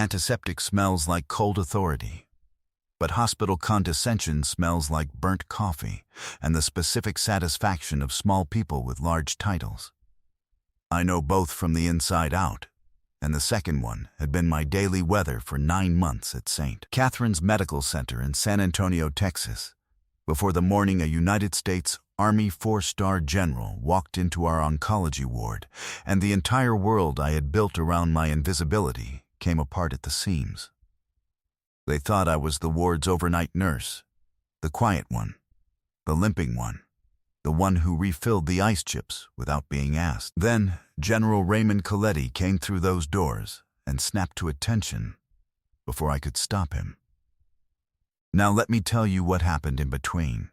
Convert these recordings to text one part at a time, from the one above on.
Antiseptic smells like cold authority, but hospital condescension smells like burnt coffee and the specific satisfaction of small people with large titles. I know both from the inside out, and the second one had been my daily weather for 9 months at St. Catherine's Medical Center in San Antonio, Texas, before the morning a United States Army 4-star general walked into our oncology ward, and the entire world I had built around my invisibility came apart at the seams. They thought I was the ward's overnight nurse, the quiet one, the limping one, the one who refilled the ice chips without being asked. Then General Raymond Coletti came through those doors and snapped to attention before I could stop him. Now let me tell you what happened in between.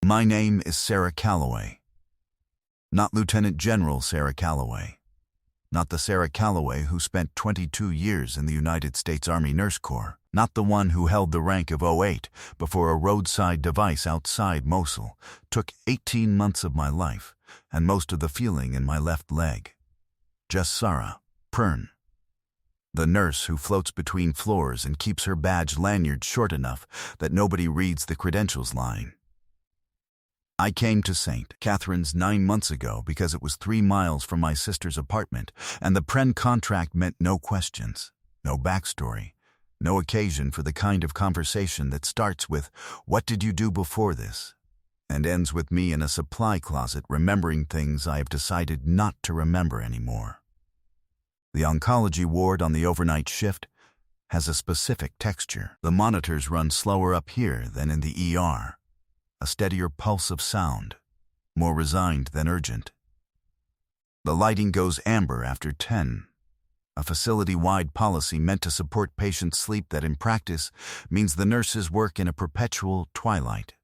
My name is Sarah Calloway. Not Lieutenant General Sarah Calloway. Not the Sarah Calloway who spent 22 years in the United States Army Nurse Corps. Not the one who held the rank of 08 before a roadside device outside Mosul took 18 months of my life and most of the feeling in my left leg. Just Sarah Pern, the nurse who floats between floors and keeps her badge lanyard short enough that nobody reads the credentials line. I came to St. Catherine's 9 months ago because it was 3 miles from my sister's apartment, and the Pren contract meant no questions, no backstory, no occasion for the kind of conversation that starts with, "What did you do before this?" and ends with me in a supply closet remembering things I have decided not to remember anymore. The oncology ward on the overnight shift has a specific texture. The monitors run slower up here than in the ER. A steadier pulse of sound, more resigned than urgent. The lighting goes amber after 10, a facility-wide policy meant to support patient sleep that in practice means the nurses work in a perpetual twilight,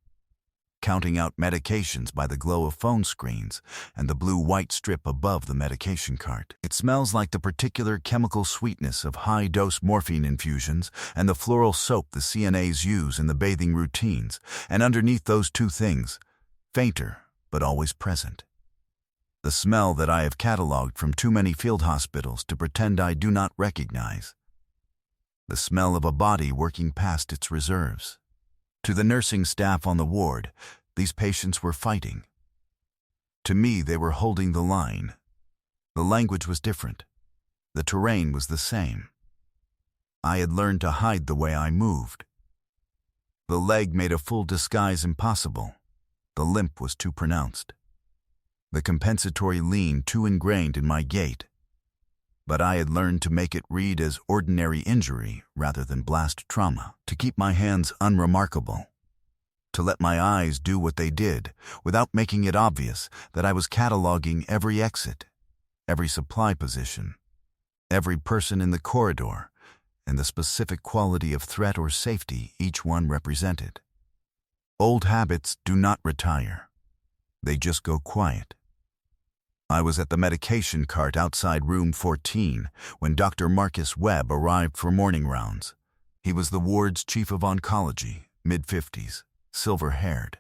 counting out medications by the glow of phone screens and the blue-white strip above the medication cart. It smells like the particular chemical sweetness of high-dose morphine infusions and the floral soap the CNAs use in the bathing routines, and underneath those two things, fainter but always present, the smell that I have cataloged from too many field hospitals to pretend I do not recognize, the smell of a body working past its reserves. To the nursing staff on the ward, these patients were fighting. To me, they were holding the line. The language was different. The terrain was the same. I had learned to hide the way I moved. The leg made a full disguise impossible. The limp was too pronounced. The compensatory lean too ingrained in my gait. But I had learned to make it read as ordinary injury rather than blast trauma, to keep my hands unremarkable, to let my eyes do what they did without making it obvious that I was cataloging every exit, every supply position, every person in the corridor, and the specific quality of threat or safety each one represented. Old habits do not retire. They just go quiet. I was at the medication cart outside room 14 when Dr. Marcus Webb arrived for morning rounds. He was the ward's chief of oncology, mid-50s, silver-haired,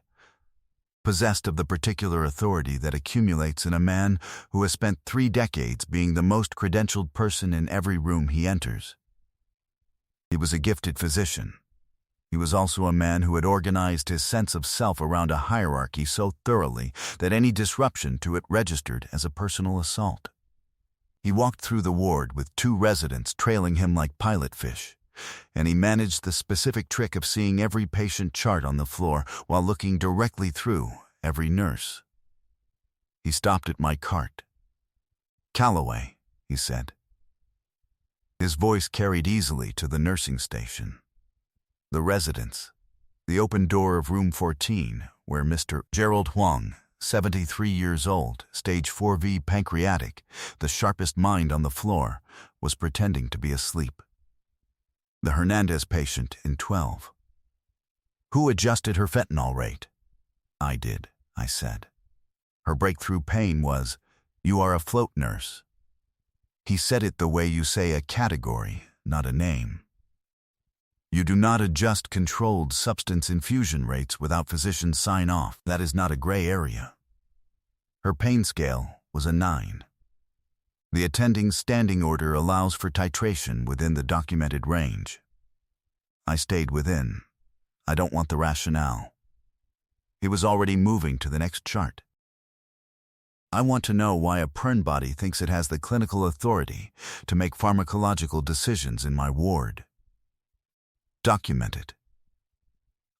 possessed of the particular authority that accumulates in a man who has spent 3 decades being the most credentialed person in every room he enters. He was a gifted physician. He was also a man who had organized his sense of self around a hierarchy so thoroughly that any disruption to it registered as a personal assault. He walked through the ward with 2 residents trailing him like pilot fish, and he managed the specific trick of seeing every patient chart on the floor while looking directly through every nurse. He stopped at my cart. "Calloway," he said. His voice carried easily to the nursing station. The residence, the open door of room 14, where Mr. Gerald Huang, 73 years old, stage 4V pancreatic, the sharpest mind on the floor, was pretending to be asleep. The Hernandez patient in 12. "Who adjusted her fentanyl rate?" "I did," I said. Her breakthrough pain was, "You are a float nurse." He said it the way you say a category, not a name. You do not adjust controlled substance infusion rates without physician sign-off. That is not a gray area. Her pain scale was a 9. The attending standing order allows for titration within the documented range. I stayed within. I don't want the rationale. He was already moving to the next chart. I want to know why a Pern body thinks it has the clinical authority to make pharmacological decisions in my ward. Document it.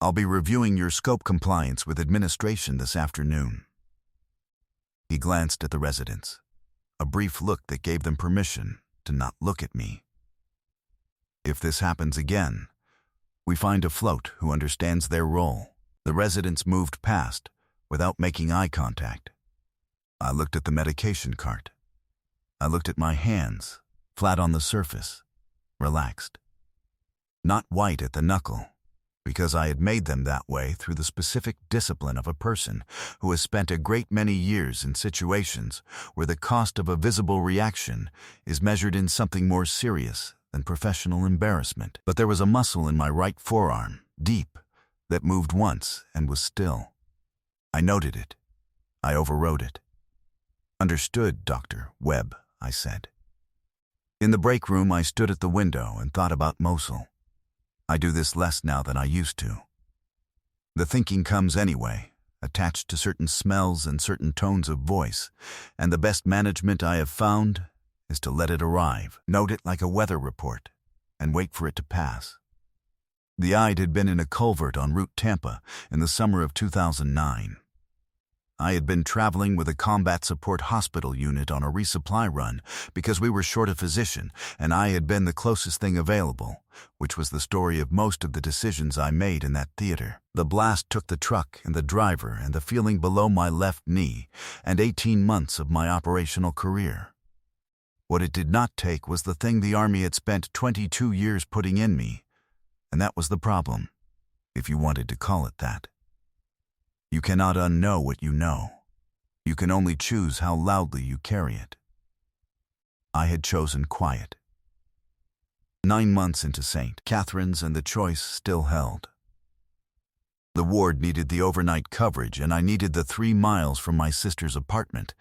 I'll be reviewing your scope compliance with administration this afternoon. He glanced at the residents, a brief look that gave them permission to not look at me. If this happens again, we find a float who understands their role. The residents moved past without making eye contact. I looked at the medication cart. I looked at my hands, flat on the surface, relaxed. Not white at the knuckle, because I had made them that way through the specific discipline of a person who has spent a great many years in situations where the cost of a visible reaction is measured in something more serious than professional embarrassment. But there was a muscle in my right forearm, deep, that moved once and was still. I noted it. I overrode it. "Understood, Dr. Webb," I said. In the break room, I stood at the window and thought about Mosul. I do this less now than I used to. The thinking comes anyway, attached to certain smells and certain tones of voice, and the best management I have found is to let it arrive, note it like a weather report, and wait for it to pass. The Ide had been in a culvert on Route Tampa in the summer of 2009. I had been traveling with a combat support hospital unit on a resupply run because we were short a physician, and I had been the closest thing available, which was the story of most of the decisions I made in that theater. The blast took the truck and the driver and the feeling below my left knee and 18 months of my operational career. What it did not take was the thing the Army had spent 22 years putting in me, and that was the problem, if you wanted to call it that. You cannot unknow what you know. You can only choose how loudly you carry it. I had chosen quiet. 9 months into St. Catherine's and the choice still held. The ward needed the overnight coverage, and I needed the 3 miles from my sister's apartment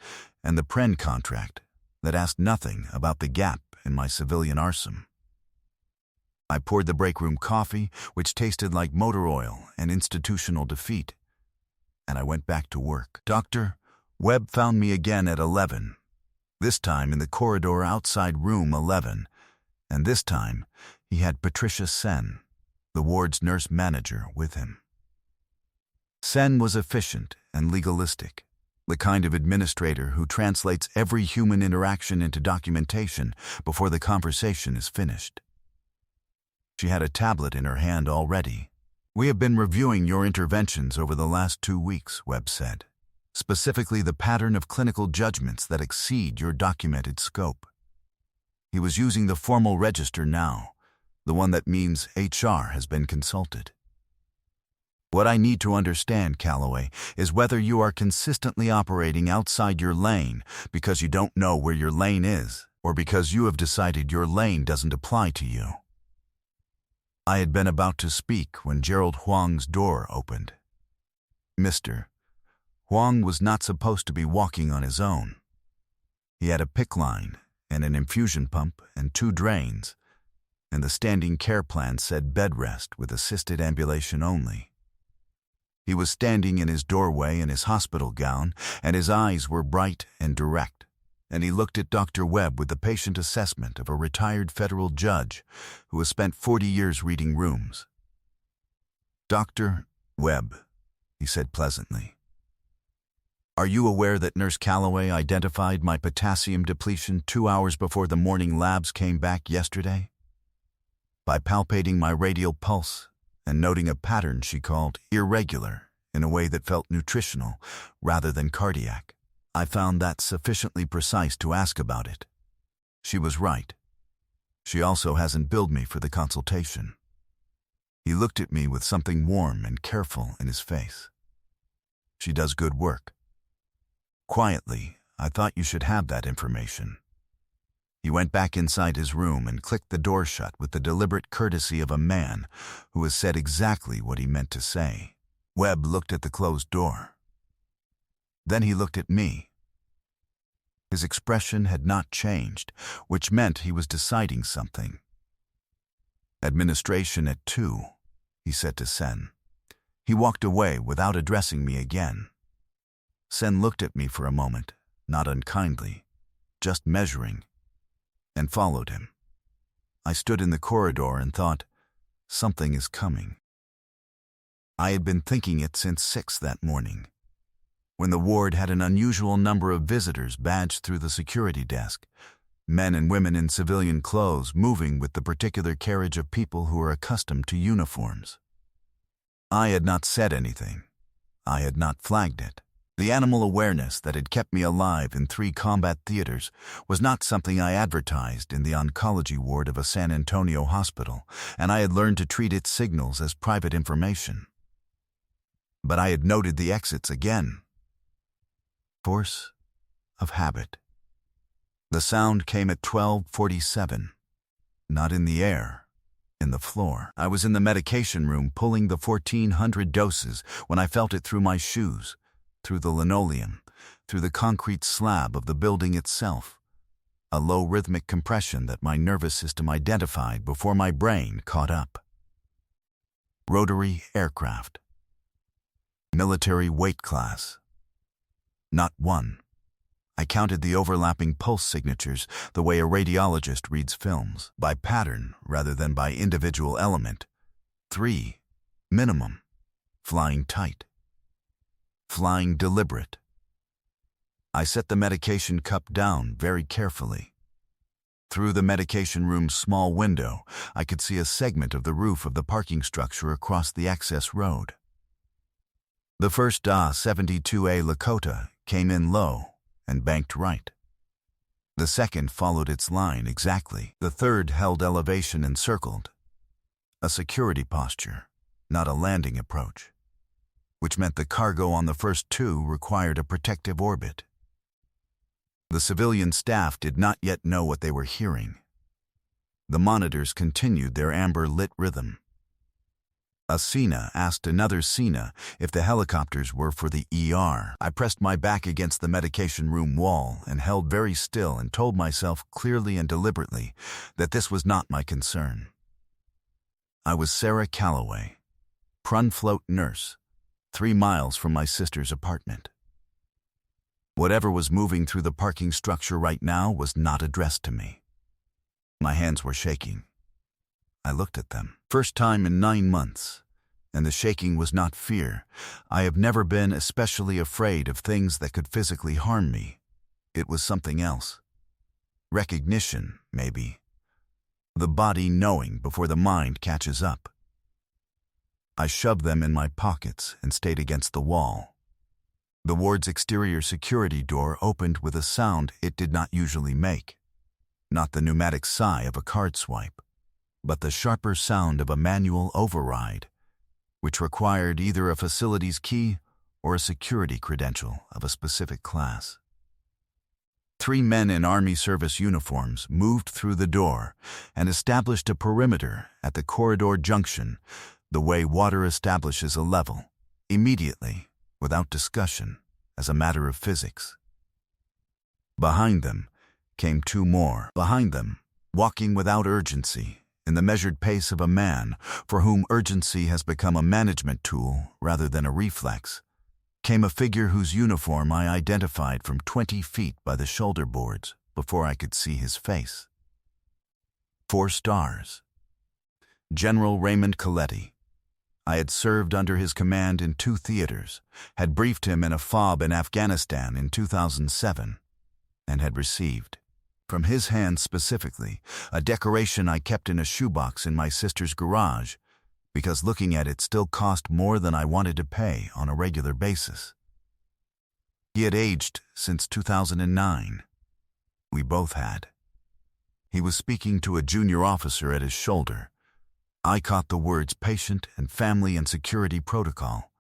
and the Pren contract that asked nothing about the gap in my civilian arsenal. I poured the break room coffee, which tasted like motor oil and institutional defeat, and I went back to work. Dr. Webb found me again at 11, this time in the corridor outside room 11, and this time he had Patricia Sen, the ward's nurse manager, with him. Sen was efficient and legalistic, the kind of administrator who translates every human interaction into documentation before the conversation is finished. She had a tablet in her hand already. "We have been reviewing your interventions over the last 2 weeks," Webb said, "specifically the pattern of clinical judgments that exceed your documented scope." He was using the formal register now, the one that means HR has been consulted. "What I need to understand, Calloway, is whether you are consistently operating outside your lane because you don't know where your lane is, or because you have decided your lane doesn't apply to you." I had been about to speak when Gerald Huang's door opened. Mr. Huang was not supposed to be walking on his own. He had a PICC line and an infusion pump and 2 drains, and the standing care plan said bed rest with assisted ambulation only. He was standing in his doorway in his hospital gown, and his eyes were bright and direct, and he looked at Dr. Webb with the patient assessment of a retired federal judge who has spent 40 years reading rooms. "Dr. Webb," he said pleasantly, "are you aware that Nurse Calloway identified my potassium depletion 2 hours before the morning labs came back yesterday? By palpating my radial pulse and noting a pattern she called irregular in a way that felt nutritional rather than cardiac. I found that sufficiently precise to ask about it. She was right. She also hasn't billed me for the consultation." He looked at me with something warm and careful in his face. "She does good work. Quietly, I thought you should have that information." He went back inside his room and clicked the door shut with the deliberate courtesy of a man who has said exactly what he meant to say. Webb looked at the closed door. Then he looked at me. His expression had not changed, which meant he was deciding something. "Administration at 2, he said to Sen. He walked away without addressing me again. Sen looked at me for a moment, not unkindly, just measuring, and followed him. I stood in the corridor and thought, something is coming. I had been thinking it since 6 that morning, when the ward had an unusual number of visitors badged through the security desk, men and women in civilian clothes moving with the particular carriage of people who are accustomed to uniforms. I had not said anything. I had not flagged it. The animal awareness that had kept me alive in 3 combat theaters was not something I advertised in the oncology ward of a San Antonio hospital, and I had learned to treat its signals as private information. But I had noted the exits again. Force of habit. The sound came at 12:47, not in the air, in the floor. I was in the medication room pulling the 1,400 doses when I felt it through my shoes, through the linoleum, through the concrete slab of the building itself, a low rhythmic compression that my nervous system identified before my brain caught up. Rotary aircraft. Military weight class. Not one. I counted the overlapping pulse signatures the way a radiologist reads films, by pattern rather than by individual element. 3, minimum. Flying tight. Flying deliberate. I set the medication cup down very carefully. Through the medication room's small window, I could see a segment of the roof of the parking structure across the access road. The first Da-72A Lakota came in low and banked right. The second followed its line exactly. The third held elevation and circled. A security posture, not a landing approach, which meant the cargo on the first 2 required a protective orbit. The civilian staff did not yet know what they were hearing. The monitors continued their amber-lit rhythm. A Sena asked another Sena if the helicopters were for the ER. I pressed my back against the medication room wall and held very still and told myself clearly and deliberately that this was not my concern. I was Sarah Calloway, Prun float nurse, 3 miles from my sister's apartment. Whatever was moving through the parking structure right now was not addressed to me. My hands were shaking. I looked at them. First time in 9 months, and the shaking was not fear. I have never been especially afraid of things that could physically harm me. It was something else. Recognition, maybe. The body knowing before the mind catches up. I shoved them in my pockets and stayed against the wall. The ward's exterior security door opened with a sound it did not usually make. Not the pneumatic sigh of a card swipe, but the sharper sound of a manual override, which required either a facilities key or a security credential of a specific class. 3 men in Army service uniforms moved through the door and established a perimeter at the corridor junction, the way water establishes a level, immediately, without discussion, as a matter of physics. Behind them came 2 more. Behind them, walking without urgency, in the measured pace of a man for whom urgency has become a management tool rather than a reflex, came a figure whose uniform I identified from 20 feet by the shoulder boards before I could see his face. 4 stars. General Raymond Coletti. I had served under his command in 2 theaters, had briefed him in a FOB in Afghanistan in 2007, and had received, from his hand specifically, a decoration I kept in a shoebox in my sister's garage, because looking at it still cost more than I wanted to pay on a regular basis. He had aged since 2009. We both had. He was speaking to a junior officer at his shoulder. I caught the words patient and family and security protocol,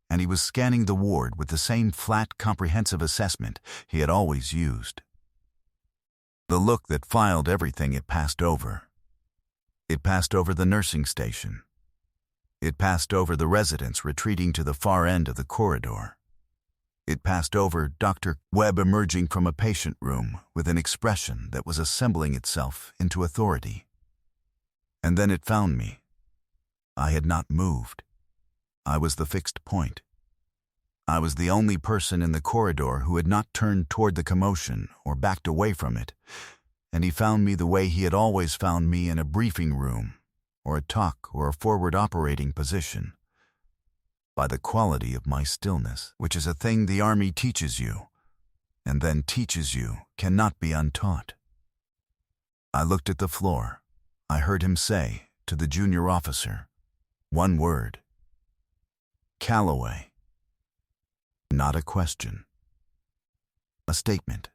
and he was scanning the ward with the same flat, comprehensive assessment he had always used. The look that filed everything it passed over. It passed over the nursing station. It passed over the residents retreating to the far end of the corridor. It passed over Dr. Webb emerging from a patient room with an expression that was assembling itself into authority. And then it found me. I had not moved. I was the fixed point. I was the only person in the corridor who had not turned toward the commotion or backed away from it, and he found me the way he had always found me in a briefing room, or a talk or a forward operating position. By the quality of my stillness, which is a thing the Army teaches you, and then teaches you cannot be untaught. I looked at the floor. I heard him say to the junior officer, one word. Calloway. Not a question. A statement.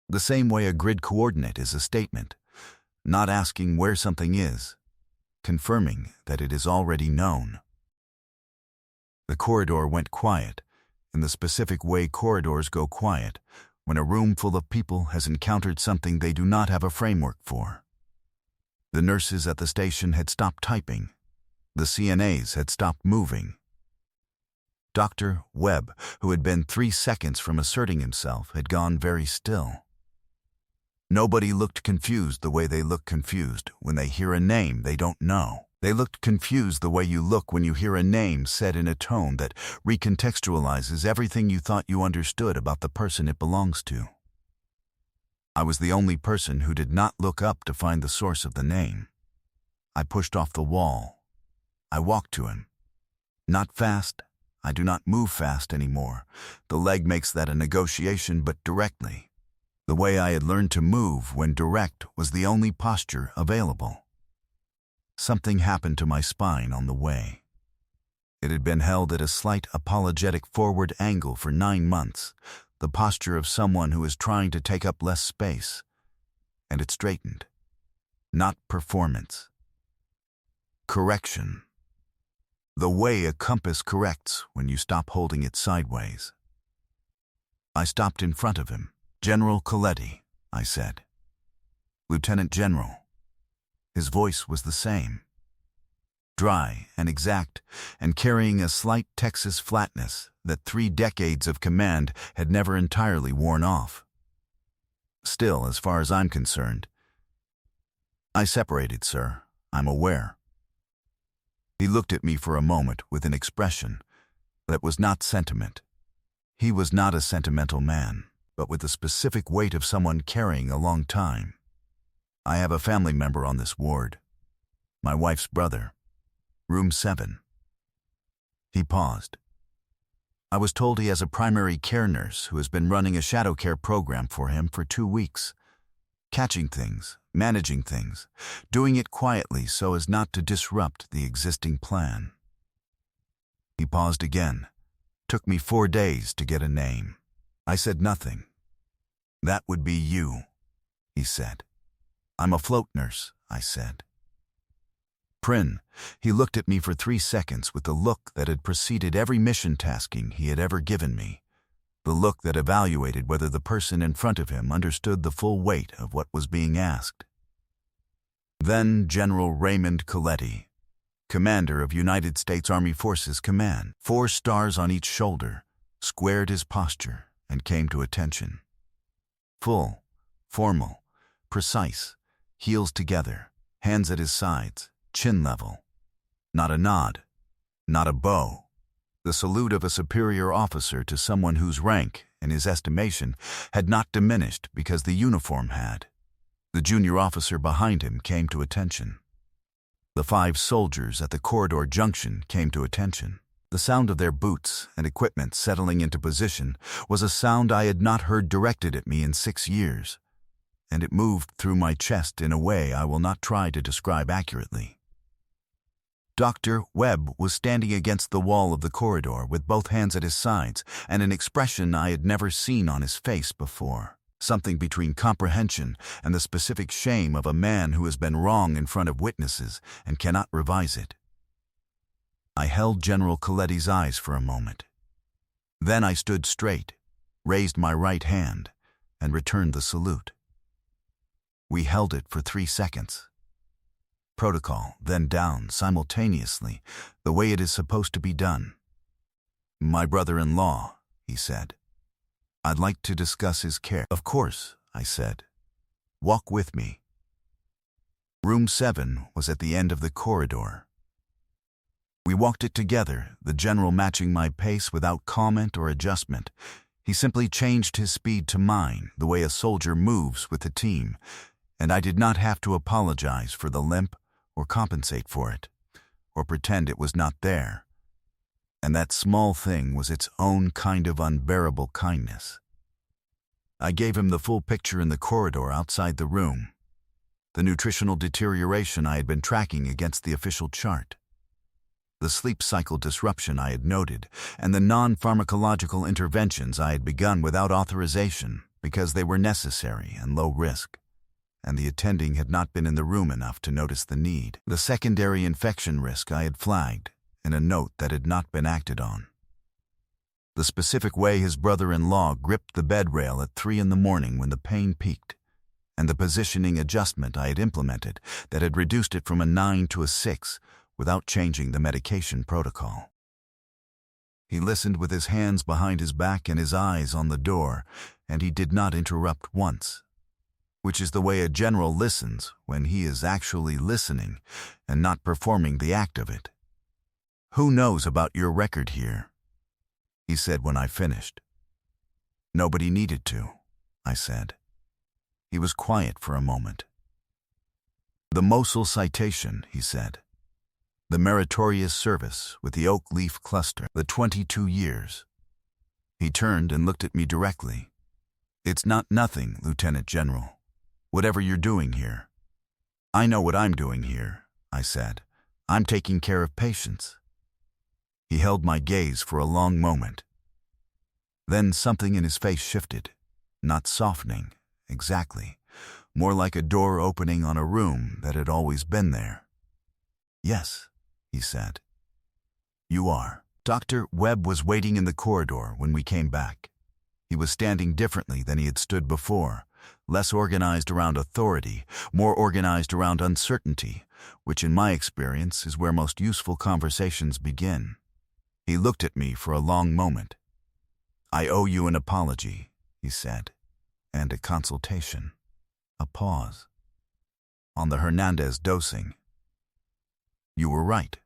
The same way a grid coordinate is a statement, not asking where something is, confirming that it is already known. The corridor went quiet, in the specific way corridors go quiet when a room full of people has encountered something they do not have a framework for. The nurses at the station had stopped typing. The CNAs had stopped moving. Dr. Webb, who had been 3 seconds from asserting himself, had gone very still. Nobody looked confused the way they look confused when they hear a name they don't know. They looked confused the way you look when you hear a name said in a tone that recontextualizes everything you thought you understood about the person it belongs to. I was the only person who did not look up to find the source of the name. I pushed off the wall. I walked to him. Not fast. I do not move fast anymore. The leg makes that a negotiation, but directly. The way I had learned to move when direct was the only posture available. Something happened to my spine on the way. It had been held at a slight apologetic forward angle for 9 months, the posture of someone who is trying to take up less space. And it straightened. Not performance. Correction. The way a compass corrects when you stop holding it sideways. I stopped in front of him. General Coletti, I said. Lieutenant General. His voice was the same. Dry and exact, and carrying a slight Texas flatness that 3 decades of command had never entirely worn off. Still, as far as I'm concerned, I separated, sir. I'm aware. He looked at me for a moment with an expression that was not sentiment. He was not a sentimental man, but with the specific weight of someone carrying a long time. I have a family member on this ward. My wife's brother. Room 7. He paused. I was told he has a primary care nurse who has been running a shadow care program for him for 2 weeks. Catching things, managing things, doing it quietly so as not to disrupt the existing plan. He paused again. Took me 4 days to get a name. I said nothing. That would be you, he said. I'm a float nurse, I said. Prin, he looked at me for 3 seconds with the look that had preceded every mission tasking he had ever given me. The look that evaluated whether the person in front of him understood the full weight of what was being asked. Then General Raymond Coletti, commander of United States Army Forces Command, 4 stars on each shoulder, squared his posture and came to attention. Full, formal, precise, heels together, hands at his sides, chin level. Not a nod, not a bow. The salute of a superior officer to someone whose rank, in his estimation, had not diminished because the uniform had. The junior officer behind him came to attention. The 5 soldiers at the corridor junction came to attention. The sound of their boots and equipment settling into position was a sound I had not heard directed at me in 6 years, and it moved through my chest in a way I will not try to describe accurately. Dr. Webb was standing against the wall of the corridor with both hands at his sides and an expression I had never seen on his face before, something between comprehension and the specific shame of a man who has been wrong in front of witnesses and cannot revise it. I held General Coletti's eyes for a moment. Then I stood straight, raised my right hand, and returned the salute. We held it for 3 seconds. Protocol, then down simultaneously, the way it is supposed to be done. My brother-in-law, he said. "I'd like to discuss his care." "Of course," I said. "Walk with me." Room 7 was at the end of the corridor. We walked it together, the general matching my pace without comment or adjustment. He simply changed his speed to mine, the way a soldier moves with the team, and I did not have to apologize for the limp or compensate for it, or pretend it was not there. And that small thing was its own kind of unbearable kindness. I gave him the full picture in the corridor outside the room, the nutritional deterioration I had been tracking against the official chart, the sleep cycle disruption I had noted, and the non-pharmacological interventions I had begun without authorization because they were necessary and low risk, and the attending had not been in the room enough to notice the need. The secondary infection risk I had flagged in a note that had not been acted on. The specific way his brother-in-law gripped the bed rail at 3 a.m. when the pain peaked, and the positioning adjustment I had implemented that had reduced it from a 9 to a 6 without changing the medication protocol. He listened with his hands behind his back and his eyes on the door, and he did not interrupt once, which is the way a general listens when he is actually listening and not performing the act of it. "Who knows about your record here?" he said when I finished. "Nobody needed to," I said. He was quiet for a moment. "The Mosul citation," he said. "The meritorious service with the oak leaf cluster, the 22 years. He turned and looked at me directly. "It's not nothing, Lieutenant General, whatever you're doing here." "I know what I'm doing here," I said. "I'm taking care of patients." He held my gaze for a long moment. Then something in his face shifted, not softening, exactly, more like a door opening on a room that had always been there. "Yes," he said. "You are." Dr. Webb was waiting in the corridor when we came back. He was standing differently than he had stood before, less organized around authority, more organized around uncertainty, which in my experience is where most useful conversations begin. He looked at me for a long moment. "I owe you an apology," he said, "and a consultation." A pause. "On the Hernandez dosing." "You were right."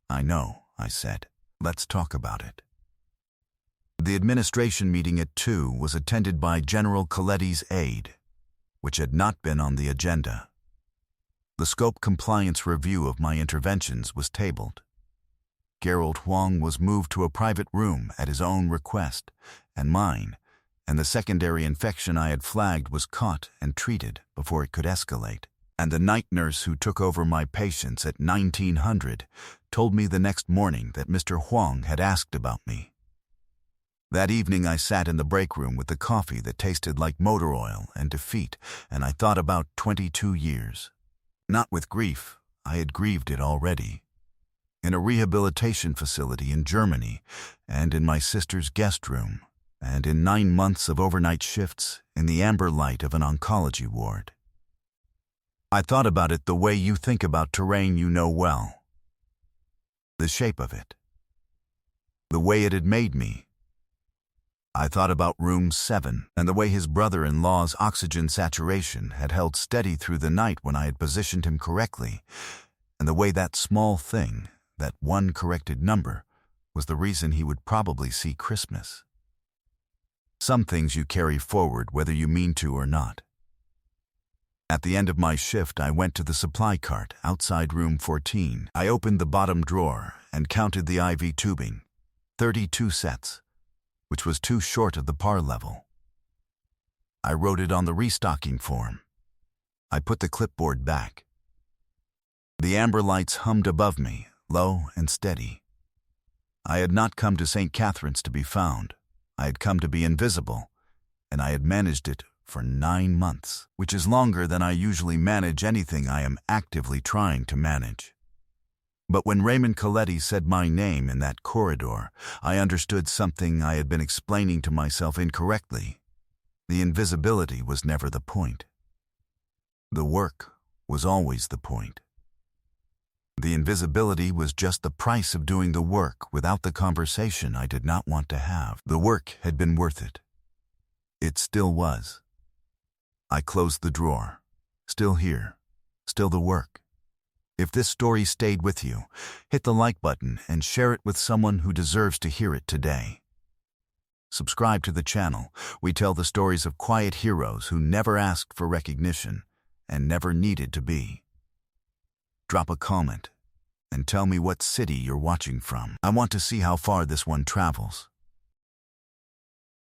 "I know," I said. "Let's talk about it." The administration meeting at 2 was attended by General Coletti's aide, which had not been on the agenda. The scope compliance review of my interventions was tabled. Gerald Huang was moved to a private room at his own request, and mine, and the secondary infection I had flagged was caught and treated before it could escalate. And the night nurse who took over my patients at 1900 told me the next morning that Mr. Huang had asked about me. That evening I sat in the break room with the coffee that tasted like motor oil and defeat, and I thought about 22 years. Not with grief, I had grieved it already. In a rehabilitation facility in Germany, and in my sister's guest room, and in 9 months of overnight shifts in the amber light of an oncology ward. I thought about it the way you think about terrain you know well. The shape of it. The way it had made me. I thought about room 7 and the way his brother-in-law's oxygen saturation had held steady through the night when I had positioned him correctly, and the way that small thing, that one corrected number, was the reason he would probably see Christmas. Some things you carry forward whether you mean to or not. At the end of my shift, I went to the supply cart outside room 14. I opened the bottom drawer and counted the IV tubing, 32 sets, which was too short of the par level. I wrote it on the restocking form. I put the clipboard back. The amber lights hummed above me, low and steady. I had not come to St. Catherine's to be found. I had come to be invisible, and I had managed it for 9 months, which is longer than I usually manage anything I am actively trying to manage. But when Raymond Coletti said my name in that corridor, I understood something I had been explaining to myself incorrectly. The invisibility was never the point. The work was always the point. The invisibility was just the price of doing the work without the conversation I did not want to have. The work had been worth it. It still was. I closed the drawer. Still here. Still the work. If this story stayed with you, hit the like button and share it with someone who deserves to hear it today. Subscribe to the channel. We tell the stories of quiet heroes who never asked for recognition and never needed to be. Drop a comment and tell me what city you're watching from. I want to see how far this one travels.